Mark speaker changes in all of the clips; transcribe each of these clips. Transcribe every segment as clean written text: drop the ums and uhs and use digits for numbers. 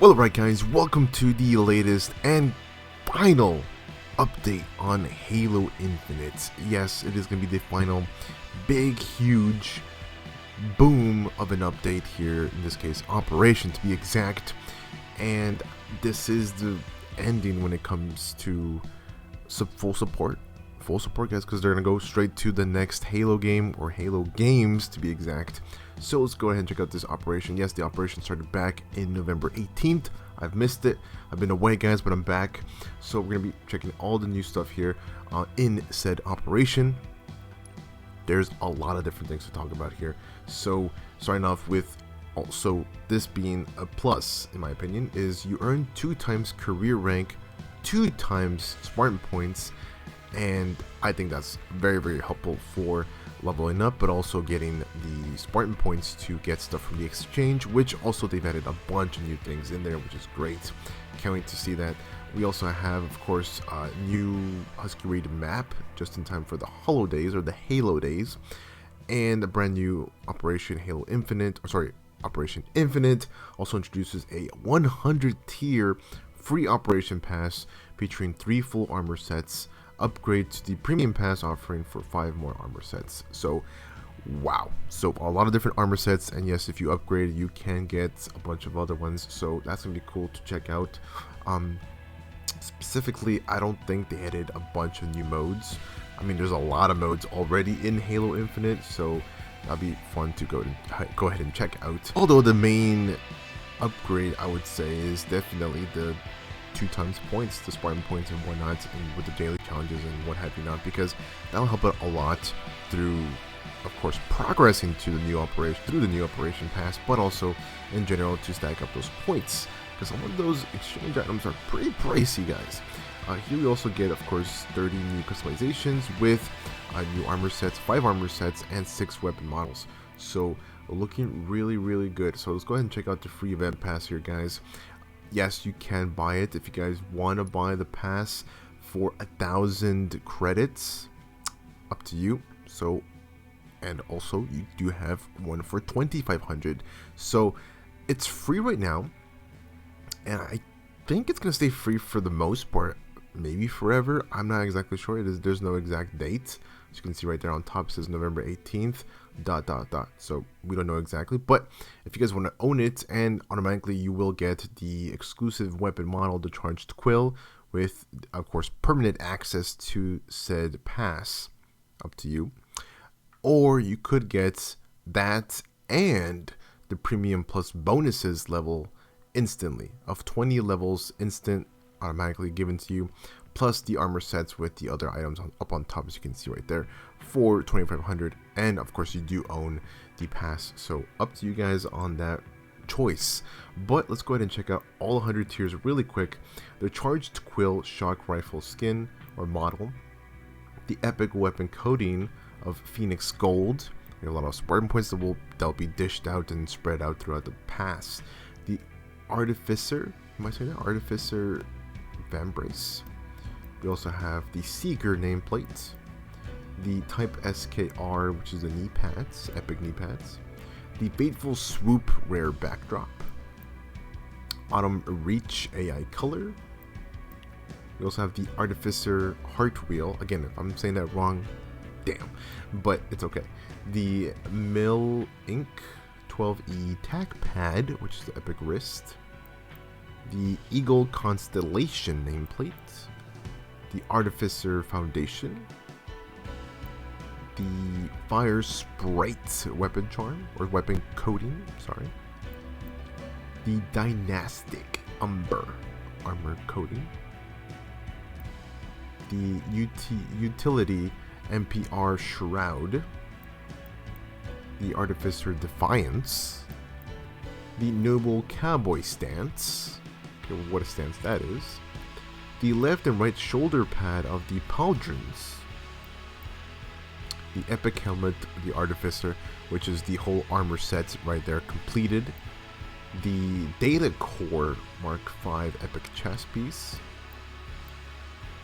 Speaker 1: Well, alright guys, welcome to the latest and final update on Halo Infinite. Yes, it is going to be the final big, huge boom of an update here, in this case, Operation to be exact. And this is the ending when it comes to full support. Full support, guys, because they're going to go straight to the next Halo game, or Halo games to be exact. So let's go ahead and check out this operation. Yes, the operation started back in November 18th. I've missed it. I've been away, guys, but I'm back. So we're going to be checking all the new stuff here in said operation. There's a lot of different things to talk about here. So starting off with also this being a plus, in my opinion, is you earn 2 times career rank, 2 times Spartan points, and I think that's very, very helpful for leveling up, but also getting the Spartan points to get stuff from the exchange, which also they've added a bunch of new things in there, which is great. Can't wait to see that. We also have, of course, a new Husky Raid map just in time for the Holo days, or the Halo days, and a brand new Operation Infinite also introduces a 100 tier free operation pass featuring 3 full armor sets, upgrade to the premium pass offering for 5 more armor sets. So wow, so a lot of different armor sets, and yes, if you upgrade you can get a bunch of other ones, so that's gonna be cool to check out. Specifically, I don't think they added a bunch of new modes. I mean, there's a lot of modes already in Halo Infinite, so that'll be fun to go ahead and check out. Although the main upgrade, I would say, is definitely the 2 times points, the Spartan points and whatnot, and with the daily challenges and what have you not, because that'll help out a lot through, of course, progressing to the new operation through the new operation pass, but also in general to stack up those points, because some of those exchange items are pretty pricey, guys. Here we also get, of course, 30 new customizations with new armor sets, 5 armor sets, and 6 weapon models. So looking really, really good. So let's go ahead and check out the free event pass here, guys. Yes, you can buy it if you guys want to buy the pass for 1,000 credits. Up to you. So, and also you do have one for 2,500. So it's free right now, and I think it's gonna stay free for the most part, maybe forever. I'm not exactly sure. There's no exact date. As you can see right there on top, it says November 18th. ... So we don't know exactly, but if you guys want to own it, and automatically you will get the exclusive weapon model, the Charged Quill, with, of course, permanent access to said pass. Up to you. Or you could get that and the premium plus bonuses level instantly of 20 levels, instant, automatically given to you, plus the armor sets with the other items up on top, as you can see right there, for 2,500. And of course you do own the pass, so up to you guys on that choice. But let's go ahead and check out all 100 tiers really quick. The Charged Quill shock rifle skin or model, the epic weapon coating of Phoenix Gold, a lot of Spartan points that'll be dished out and spread out throughout the pass. The Artificer, am I saying that? Artificer Vambrace. We also have the Seeker nameplate, the Type SKR, which is the knee pads, epic knee pads, the Fateful Swoop rare backdrop, Autumn Reach AI color. We also have the Artificer heart wheel. Again, if I'm saying that wrong, damn, but it's okay. The Mill Ink 12E tack pad, which is the epic wrist, the Eagle Constellation nameplate, the Artificer Foundation, the Fire Sprite weapon charm, or weapon coating, sorry, the Dynastic Umber armor coating, the Utility MPR Shroud, the Artificer Defiance, the Noble Cowboy Stance, okay, what a stance that is, the left and right shoulder pad of the Pauldrons, the epic helmet, the Artificer, which is the whole armor set right there completed, the Data Core Mark V epic chest piece,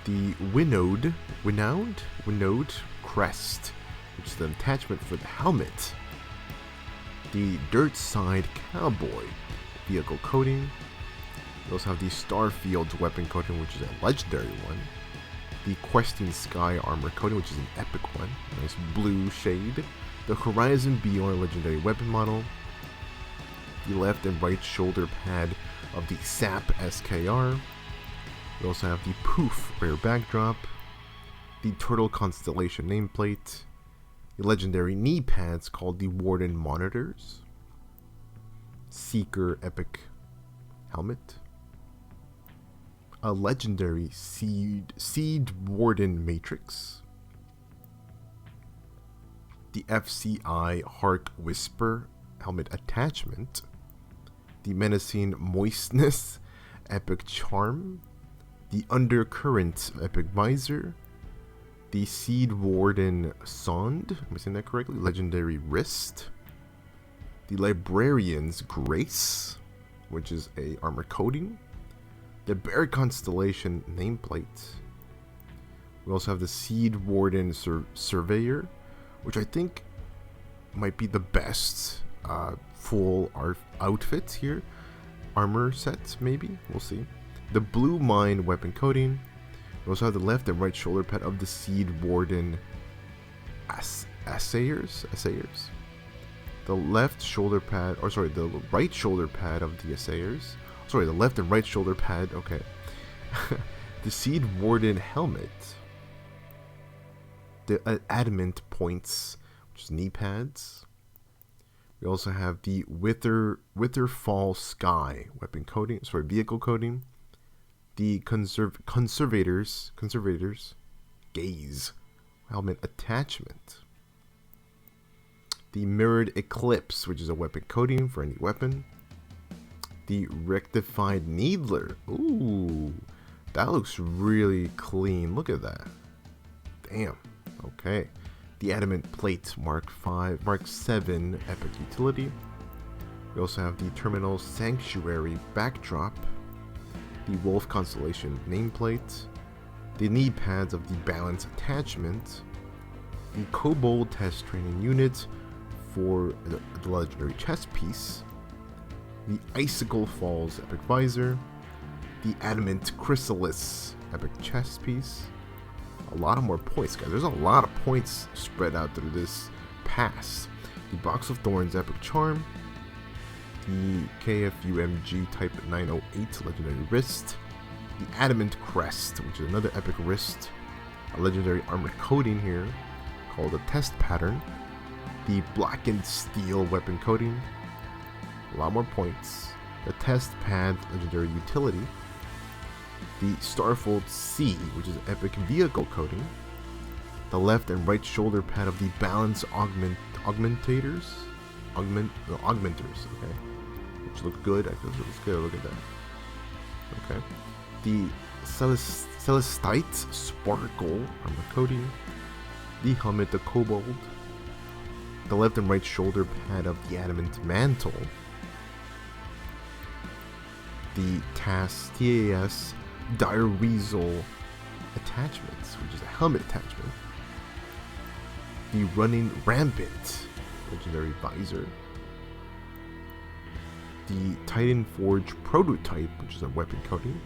Speaker 1: the Winnowed crest, which is the attachment for the helmet, the Dirt Side Cowboy vehicle coating, We also have the Starfield weapon coating, which is a legendary one. The Questing Sky armor coating, which is an epic one. Nice blue shade. The Horizon Beyond legendary weapon model. The left and right shoulder pad of the SAP SKR. We also have the Poof rare backdrop. The Turtle Constellation nameplate. The legendary knee pads called the Warden Monitors. Seeker epic helmet. A legendary Seed Warden Matrix. The FCI Hark Whisper helmet attachment. The Menacing Moistness epic charm. The Undercurrent epic visor. The Seed Warden Sond, am I saying that correctly? Legendary wrist. The Librarian's Grace, which is a armor coating. The Bear Constellation nameplate. We also have the Seed Warden Surveyor, which I think might be the best full outfit here. Armor set, maybe? We'll see. The Blue Mine weapon coating. We also have the left and right shoulder pad of the Seed Warden Assayers. The left shoulder pad, or sorry, the right shoulder pad of the Assayers. Sorry, the left and right shoulder pad, okay. The Seed Warden helmet. The adamant points, which is knee pads. We also have the Witherfall Sky weapon coating, sorry, vehicle coating. The Conservators Gaze helmet attachment. The Mirrored Eclipse, which is a weapon coating for any weapon. The Rectified Needler. Ooh, that looks really clean. Look at that. Damn. Okay. The Adamant Plate Mark 7 epic utility. We also have the Terminal Sanctuary backdrop. The Wolf Constellation nameplate. The knee pads of the Balance attachment. The Kobold Test Training Unit for the legendary chest piece. The Icicle Falls epic visor. The Adamant Chrysalis epic chest piece. A lot of more points, guys. There's a lot of points spread out through this pass. The Box of Thorns epic charm. The KFUMG Type 908 legendary wrist. The Adamant Crest, which is another epic wrist. A legendary armor coating here called a Test Pattern. The Blackened Steel weapon coating. A lot more points. The Test Pad legendary utility. The Starfold C, which is an epic vehicle coating. The left and right shoulder pad of the Balance Augmenters, okay, which look good. I feel it looks good. Look at that. Okay. The Celestite Sparkle armor coating. The helmet, the Kobold. The left and right shoulder pad of the Adamant Mantle. The TAS Dire Weasel attachments, which is a helmet attachment. The Running Rampant legendary visor. The Titan Forge prototype, which is a weapon coating.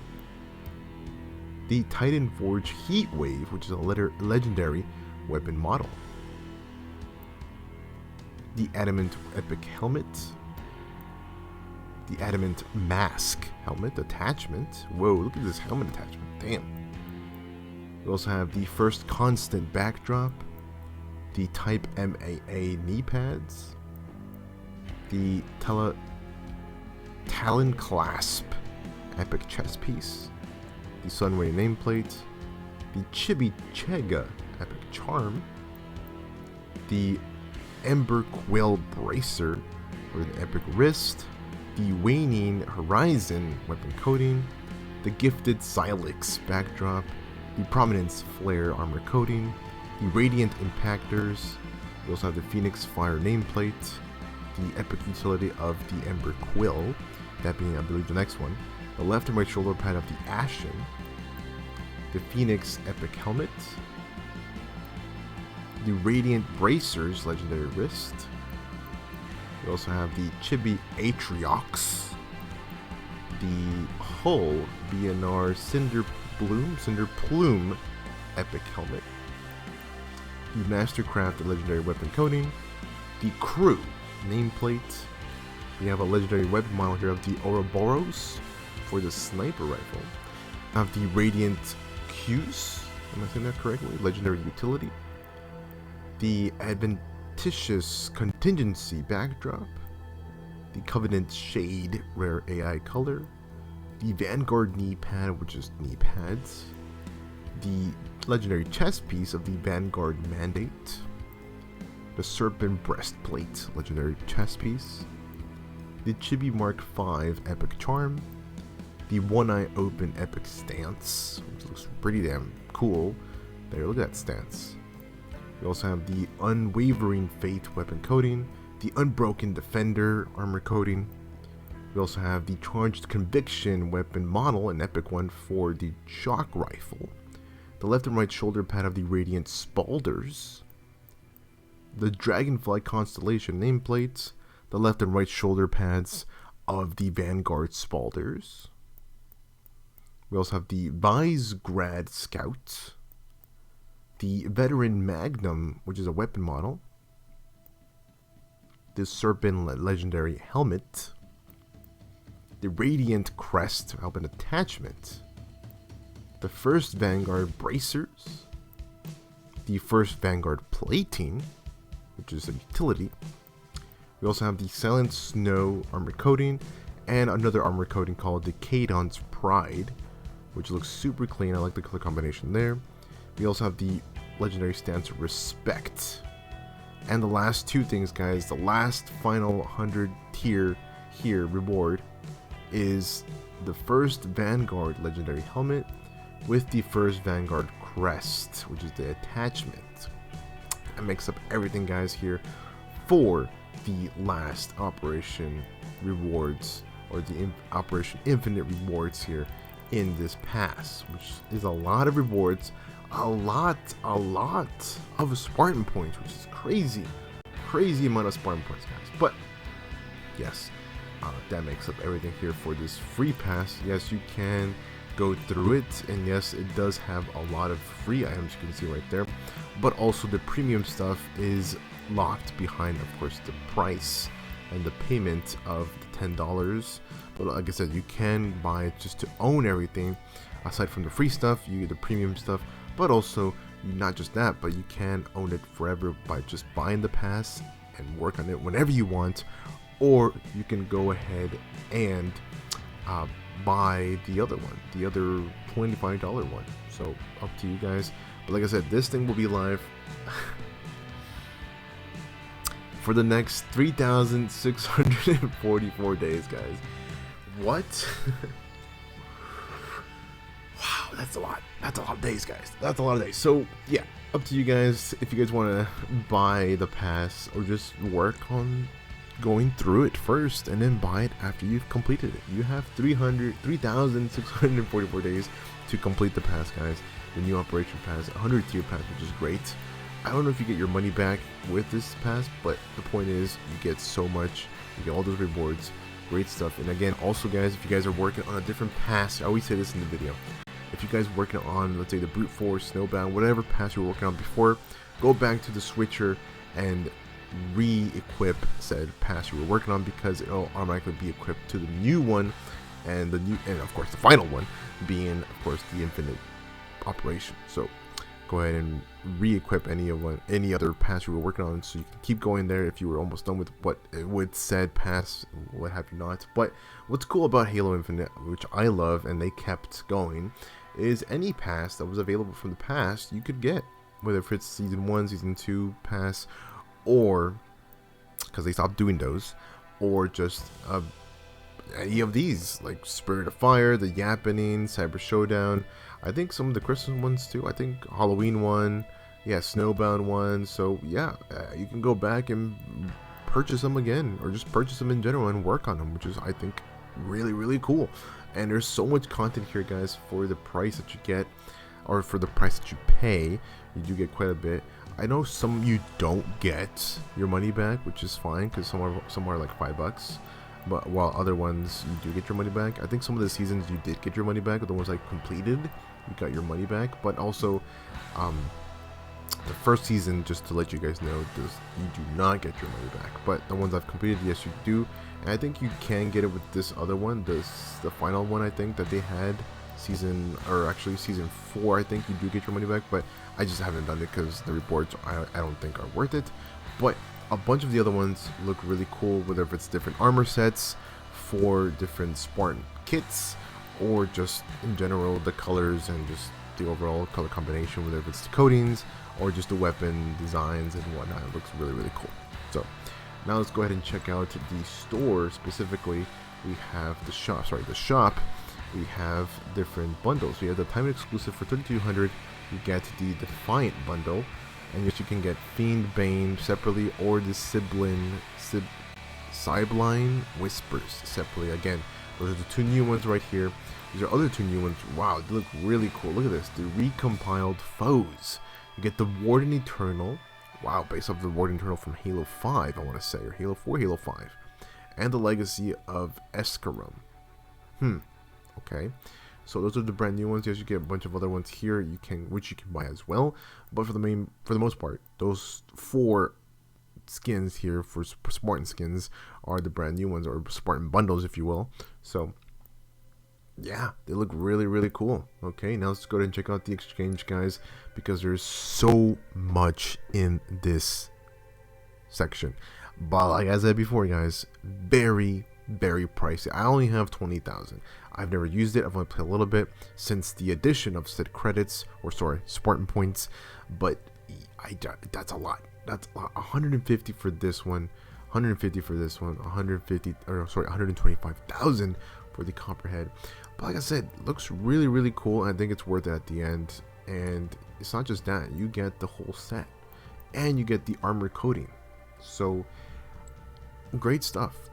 Speaker 1: The Titan Forge Heat Wave, which is a legendary weapon model. The Adamant Epic Helmet. The Adamant Mask helmet attachment. Whoa, look at this helmet attachment. Damn. We also have the First Constant backdrop. The Type MAA knee pads. The Talon Clasp epic chest piece. The Sunray nameplate. The Chibi Chega epic charm. The Ember Quill bracer for the epic wrist. The Waning Horizon weapon coating. The Gifted Silex backdrop. The Prominence Flare armor coating. The Radiant Impactors. We also have the Phoenix Fire nameplate. The epic utility of the Ember Quill, that being, I believe, the next one. The left and right shoulder pad of the Ashen. The Phoenix epic helmet. The Radiant Bracers legendary wrist. We also have the Chibi Atriox. The Hull BNR Cinder Plume Epic Helmet. The Mastercraft Legendary Weapon Coating. The Crew nameplate. We have a legendary weapon model here of the Ouroboros for the sniper rifle. I have the Radiant Q's, am I saying that correctly? Legendary utility. The Adventitious Contingency backdrop. The Covenant Shade rare AI color. The Vanguard knee pad, which is knee pads. The legendary chest piece of the Vanguard Mandate. The Serpent Breastplate legendary chest piece. The Chibi Mark V Epic Charm. The One Eye Open Epic Stance, which looks pretty damn cool. There, look at that stance. We also have the Unwavering Faith weapon coating, the Unbroken Defender armor coating. We also have the Charged Conviction weapon model, an epic one for the shock rifle. The left and right shoulder pad of the Radiant Spalders. The Dragonfly Constellation nameplates. The left and right shoulder pads of the Vanguard Spalders. We also have the Visegrad Scout. The Veteran Magnum, which is a weapon model. The Serpent Legendary Helmet. The Radiant Crest Weapon Attachment. The first Vanguard Bracers. The first Vanguard Plating, which is a utility. We also have the Silent Snow armor coating and another armor coating called the Cadon's Pride, which looks super clean. I like the color combination there. We also have the legendary stance Respect. And the last two things, guys, the last final 100 tier here reward is the first Vanguard legendary helmet with the first Vanguard crest, which is the attachment. That makes up everything, guys, here for the last Operation Rewards, or the Operation Infinite Rewards here in this pass, which is a lot of rewards, a lot of Spartan points, which is crazy amount of Spartan points, guys. But yes, that makes up everything here for this free pass. Yes, you can go through it, and yes, it does have a lot of free items, you can see right there, but also the premium stuff is locked behind, of course, the price and the payment of the $10. But like I said, you can buy it just to own everything. Aside from the free stuff, you get the premium stuff, but also not just that, but you can own it forever by just buying the pass and work on it whenever you want, or you can go ahead and buy the other one, the other $25 one. So up to you guys. But like I said, this thing will be live for the next 3,644 days, guys. What? Wow, that's a lot. That's a lot of days, guys. That's a lot of days. So yeah, up to you guys if you guys want to buy the pass or just work on going through it first and then buy it after you've completed it. You have 3,644 days to complete the pass, guys. The new Operation Pass, 100 tier pass, which is great. I don't know if you get your money back with this pass, but the point is you get so much, you get all those rewards, great stuff. And again, also guys, if you guys are working on a different pass, I always say this in the video, if you guys are working on, let's say, the Brute Force, Snowbound, whatever pass you were working on before, go back to the switcher and re-equip said pass you were working on, because it'll automatically be equipped to the new one, and of course the final one being, of course, the Infinite Operation. So go ahead and re-equip any other pass you were working on, so you can keep going there if you were almost done with what it would said pass, what have you not. But what's cool about Halo Infinite, which I love, and they kept going, is any pass that was available from the past you could get, whether if it's season 1, season 2 pass, or because they stopped doing those, or just any of these, like Spirit of Fire, the Yappening, Cyber Showdown. I think some of the Christmas ones too. I think Halloween one, yeah, Snowbound one. So yeah, you can go back and purchase them again, or just purchase them in general and work on them, which is, I think, really cool. And there's so much content here, guys, for the price that you get, or for the price that you pay. You do get quite a bit. I know some you don't get your money back, which is fine, because some are like $5. but while other ones you do get your money back. I think some of the seasons you did get your money back, the ones I completed, you got your money back. But also, the first season, just to let you guys know, you do not get your money back. But the ones I've completed, yes, you do. And I think you can get it with this other one, the final one. I think that they had season 4. I think you do get your money back, but I just haven't done it because the rewards I don't think are worth it. But a bunch of the other ones look really cool, whether if it's different armor sets for different Spartan kits, or just in general the colors and just the overall color combination, whether if it's the coatings or just the weapon designs and whatnot. It looks really, really cool. So now let's go ahead and check out the store. Specifically, we have the shop. We have different bundles. We have the time exclusive for 3,200. You get the Defiant bundle, and yes, you can get Fiend Bane separately, or the Sibyline Whispers separately. Again, those are the 2 new ones right here. These are other 2 new ones. Wow, they look really cool. Look at this. The recompiled foes. You get the Warden Eternal. Wow, based off the Warden Eternal from Halo 5, I want to say, or Halo 4, Halo 5. And the Legacy of Escarum. Okay, so those are the brand new ones. Yes, you get a bunch of other ones here which you can buy as well. But for the most part, those 4 skins here for Spartan skins are the brand new ones, or Spartan bundles, if you will. So yeah, they look really, really cool. Okay, now let's go ahead and check out the exchange, guys, because there's so much in this section. But like I said before, guys, very, very pricey. I only have 20,000. I've never used it. I've only played a little bit since the addition of said credits, or Spartan points. But that's a lot. That's 150 for this one, 150 for this one, 125,000 for the Copperhead. But like I said, it looks really, really cool. I think it's worth it at the end. And it's not just that, you get the whole set, and you get the armor coating. So great stuff,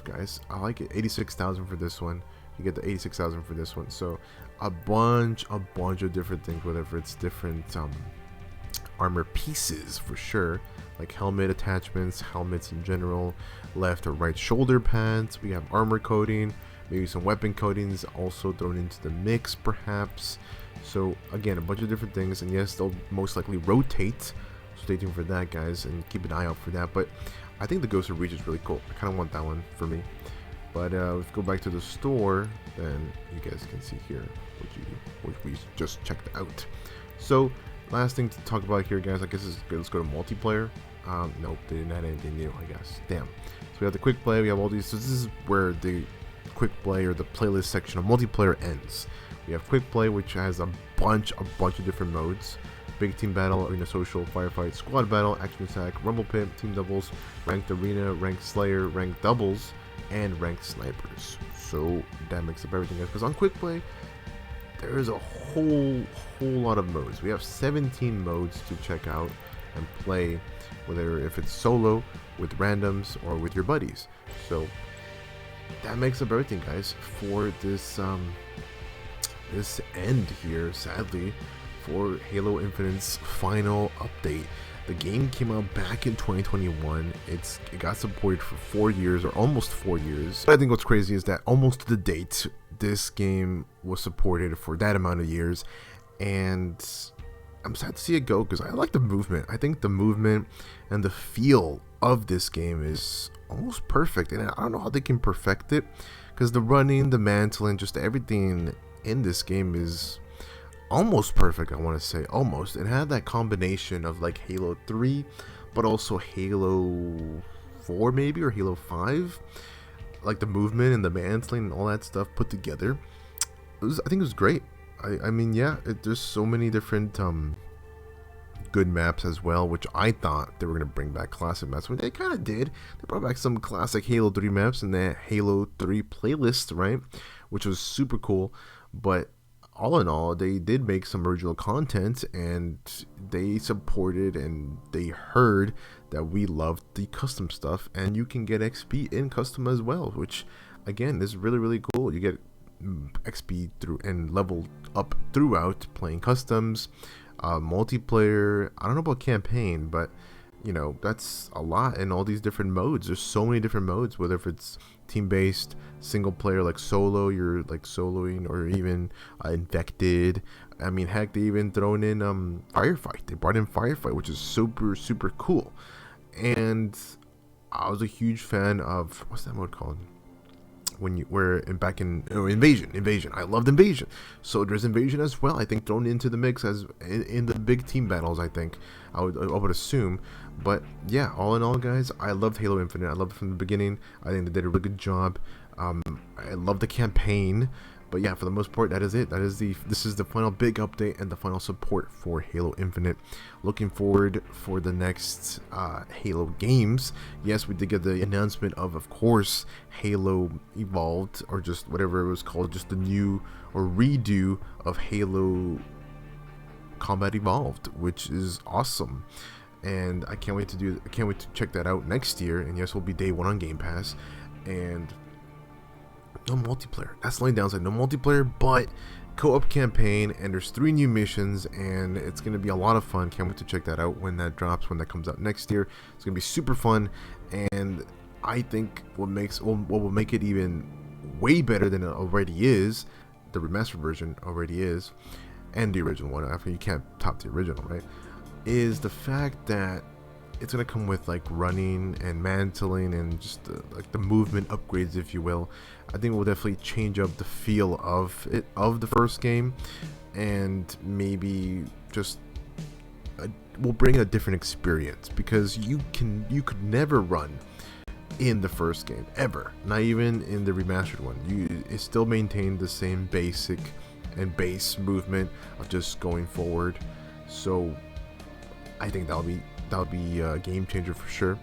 Speaker 1: guys. I like it. 86,000 for this one. You get the 86,000 for this one. So a bunch of different things, whether it's different armor pieces for sure, like helmet attachments, helmets in general, left or right shoulder pads. We have armor coating, maybe some weapon coatings also thrown into the mix perhaps. So again, a bunch of different things, and yes, they'll most likely rotate. So stay tuned for that, guys, and keep an eye out for that. But I think the Ghost of Reach is really cool. I kind of want that one for me. But let's go back to the store, then you guys can see here which we just checked out. So last thing to talk about here, guys, I guess is let's go to multiplayer. Nope, they didn't add anything new, I guess. Damn. So we have the quick play. We have all these. So this is where the quick play, or the playlist section of multiplayer, ends. We have quick play, which has a bunch of different modes: big team battle, arena social, firefight, squad battle, action attack, rumble pit, team doubles, ranked arena, ranked slayer, ranked doubles, and ranked snipers. So that makes up everything, guys, because on quick play there is a whole lot of modes. We have 17 modes to check out and play, whether if it's solo, with randoms, or with your buddies. So that makes up everything, guys, for this this end here, sadly, for Halo Infinite's final update. The game came out back in 2021. It got supported for 4 years, or almost 4 years. But I think what's crazy is that almost to the date, this game was supported for that amount of years, and I'm sad to see it go, because I like the movement. I think the movement and the feel of this game is almost perfect, and I don't know how they can perfect it, because the running, the mantling, just everything in this game is almost perfect. I want to say almost. It had that combination of like Halo 3, but also Halo 4 maybe, or Halo 5, like the movement and the mantling and all that stuff put together. I think it was great. I mean, yeah, there's so many different good maps as well, which I thought they were going to bring back classic maps. I mean, they kind of did. They brought back some classic Halo 3 maps in that Halo 3 playlist, right? Which was super cool. But all in all, they did make some original content, and they supported and they heard that we loved the custom stuff, and you can get XP in custom as well, which again is really, really cool. You get XP through and level up throughout playing customs, multiplayer. I don't know about campaign, but you know, that's a lot in all these different modes. There's so many different modes, whether if it's team-based, single player like solo, you're like soloing, or even infected. I mean, heck, they even thrown in firefight. They brought in firefight, which is super cool. And I was a huge fan of, what's that mode called? When you were back in invasion. I loved invasion. So there's invasion as well, I think, thrown into the mix as in the big team battles. I think I would assume. But yeah, all in all, guys, I loved Halo Infinite. I loved it from the beginning. I think they did a really good job. I love the campaign. But yeah, for the most part, that is it. This is the final big update and the final support for Halo Infinite. Looking forward for the next Halo games. Yes, we did get the announcement of course, Halo Evolved, or just whatever it was called, just the new or redo of Halo Combat Evolved, which is awesome. And I can't wait to check that out next year. And yes, we'll be day one on Game Pass. And no multiplayer. That's the only downside. No multiplayer, but co-op campaign, and there's 3 new missions, and it's going to be a lot of fun. Can't wait to check that out when that drops, when that comes out next year. It's going to be super fun, and I think what will make it even way better than it already is, the remastered version already is, and the original one, after you can't top the original, right, is the fact that it's gonna come with like running and mantling and just like the movement upgrades, if you will. I think we'll definitely change up the feel of the first game, and maybe just we'll bring a different experience, because you could never run in the first game ever, not even in the remastered one. It still maintained the same basic and base movement of just going forward. So I think that'll be a game changer for sure.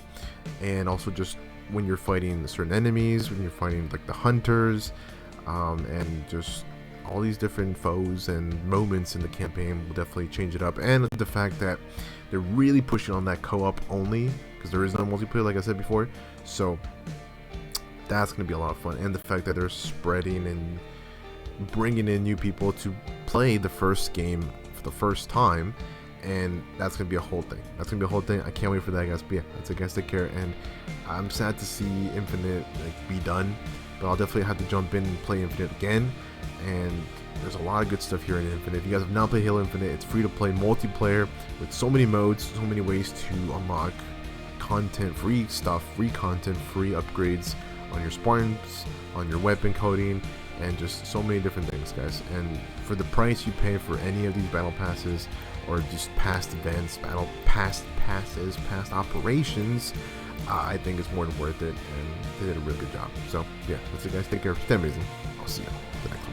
Speaker 1: And also just when you're fighting certain enemies, when you're fighting like the hunters, and just all these different foes and moments in the campaign will definitely change it up. And the fact that they're really pushing on that co-op only, because there is no multiplayer, like I said before, so that's going to be a lot of fun. And the fact that they're spreading and bringing in new people to play the first game for the first time, and that's gonna be a whole thing. I can't wait for that, guys. But yeah, that's it, guys. Take care. And I'm sad to see Infinite like be done, but I'll definitely have to jump in and play Infinite again. And there's a lot of good stuff here in Infinite. If you guys have not played Halo Infinite, it's free to play multiplayer with so many modes, so many ways to unlock content, free stuff, free content, free upgrades on your Spartans, on your weapon coding, and just so many different things, guys. And for the price you pay for any of these battle passes, or just past events, past operations, I think it's more than worth it, and they did a really good job. So yeah, that's it, guys. Take care. Stay amazing. I'll see you the next time.